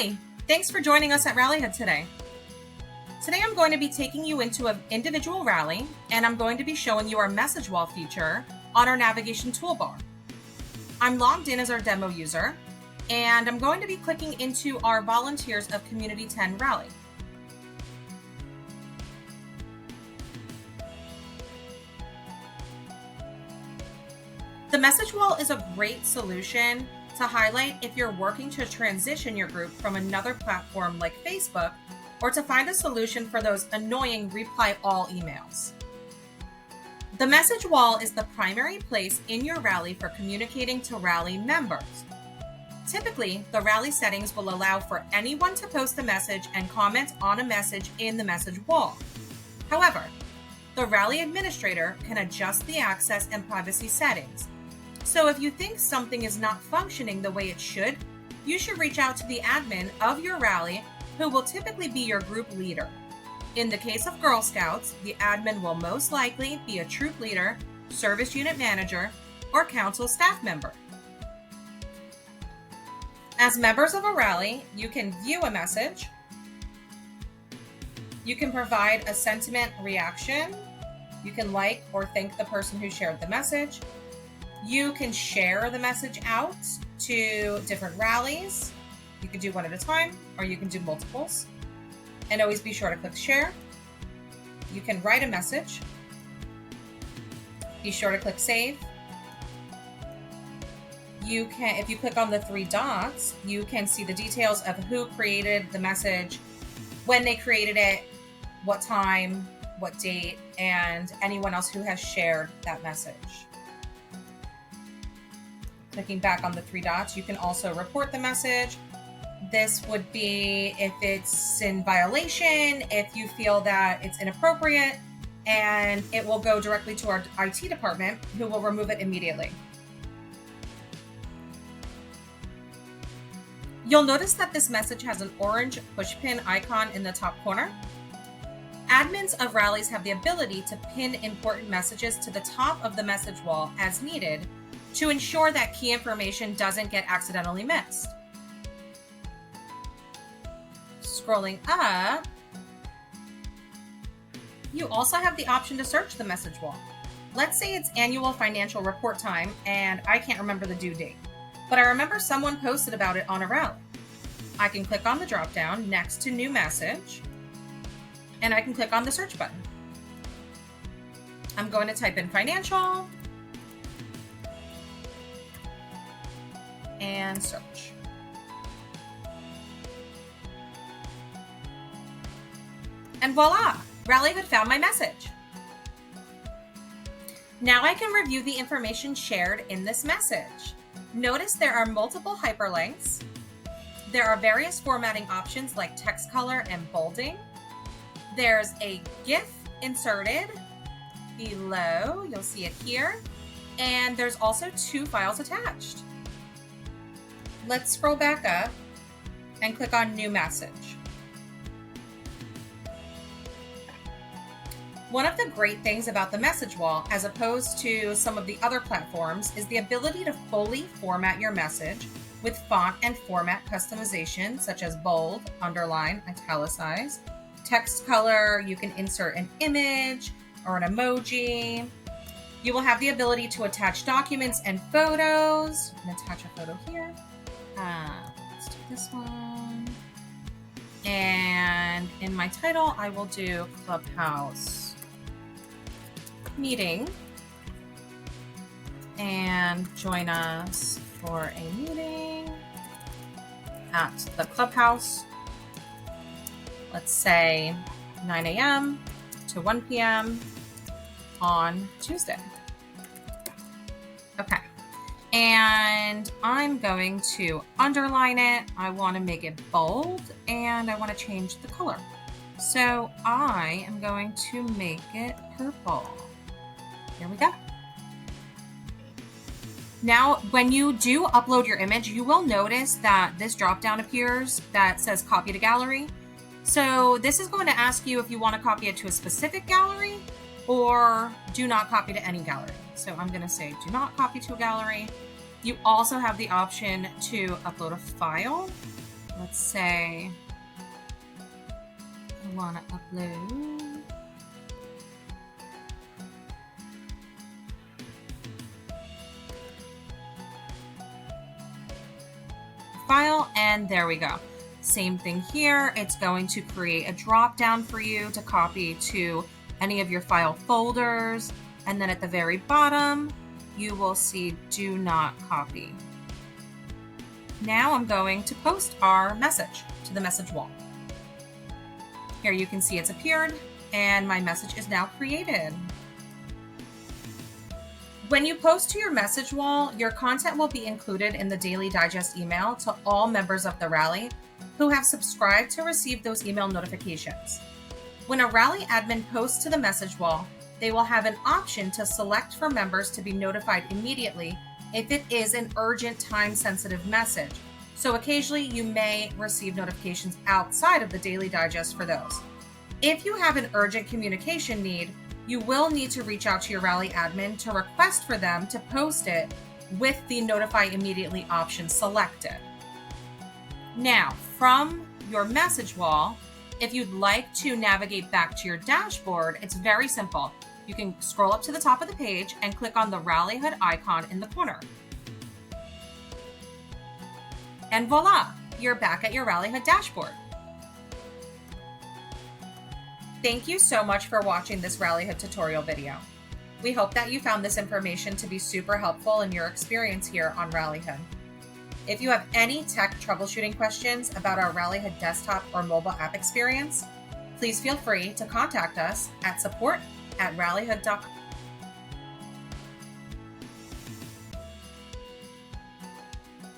Hi, thanks for joining us at Rallyhood today. Today I'm going to be taking you into an individual rally, and I'm going to be showing you our message wall feature on our navigation toolbar. I'm logged in as our demo user, and I'm going to be clicking into our Volunteers of Community 10 rally. The message wall is a great solution to highlight if you're working to transition your group from another platform like Facebook, or to find a solution for those annoying reply all emails. The message wall is the primary place in your rally for communicating to rally members. Typically, the rally settings will allow for anyone to post a message and comment on a message in the message wall. However, the rally administrator can adjust the access and privacy settings. So if you think something is not functioning the way it should, you should reach out to the admin of your rally, who will typically be your group leader. In the case of Girl Scouts, the admin will most likely be a troop leader, service unit manager, or council staff member. As members of a rally, you can view a message, you can provide a sentiment reaction, you can like or thank the person who shared the message, you can share the message out to different rallies. You can do one at a time, or you can do multiples. And always be sure to click share. You can write a message. Be sure to click save. You can, if you click on the three dots, you can see the details of who created the message, when they created it, what time, what date, and anyone else who has shared that message. Clicking back on the three dots, you can also report the message. This would be if it's in violation, if you feel that it's inappropriate, and it will go directly to our IT department, who will remove it immediately. You'll notice that this message has an orange pushpin icon in the top corner. Admins of rallies have the ability to pin important messages to the top of the message wall as needed to ensure that key information doesn't get accidentally missed. Scrolling up, you also have the option to search the message wall. Let's say it's annual financial report time and I can't remember the due date, but I remember someone posted about it on a rally. I can click on the drop down next to new message, and I can click on the search button. I'm going to type in financial and search. And voila, Rallyhood found my message. Now I can review the information shared in this message. Notice there are multiple hyperlinks. There are various formatting options like text color and bolding. There's a GIF inserted below. You'll see it here. And there's also 2 files attached. Let's scroll back up and click on new message. One of the great things about the message wall, as opposed to some of the other platforms, is the ability to fully format your message with font and format customization, such as bold, underline, italicize, text color. You can insert an image or an emoji. You will have the ability to attach documents and photos. I'm going to attach a photo here. Let's do this one. And in my title, I will do Clubhouse meeting, and join us for a meeting at the Clubhouse. Let's say 9 a.m. to 1 p.m. on Tuesday. Okay. And I'm going to underline it. I want to make it bold, and I want to change the color. So I am going to make it purple. Here we go. Now, when you do upload your image, you will notice that this drop-down appears that says copy to gallery. So this is going to ask you if you want to copy it to a specific gallery or do not copy to any gallery. So I'm going to say do not copy to a gallery. You also have the option to upload a file. let's say I want to upload file, and there we go. Same thing here. It's going to create a drop down for you to copy to any of your file folders. And then at the very bottom, you will see do not copy. Now I'm going to post our message to the message wall. Here you can see it's appeared and my message is now created. When you post to your message wall, your content will be included in the Daily Digest email to all members of the Rally who have subscribed to receive those email notifications. When a Rally admin posts to the message wall, they will have an option to select for members to be notified immediately if it is an urgent, time-sensitive message. So occasionally you may receive notifications outside of the Daily Digest for those. If you have an urgent communication need, you will need to reach out to your Rally admin to request for them to post it with the Notify Immediately option selected. Now, from your message wall, if you'd like to navigate back to your dashboard, it's very simple. You can scroll up to the top of the page and click on the Rallyhood icon in the corner. And voila, you're back at your Rallyhood dashboard. Thank you so much for watching this Rallyhood tutorial video. We hope that you found this information to be super helpful in your experience here on Rallyhood. If you have any tech troubleshooting questions about our Rallyhood desktop or mobile app experience, please feel free to contact us at support@rallyhood.com.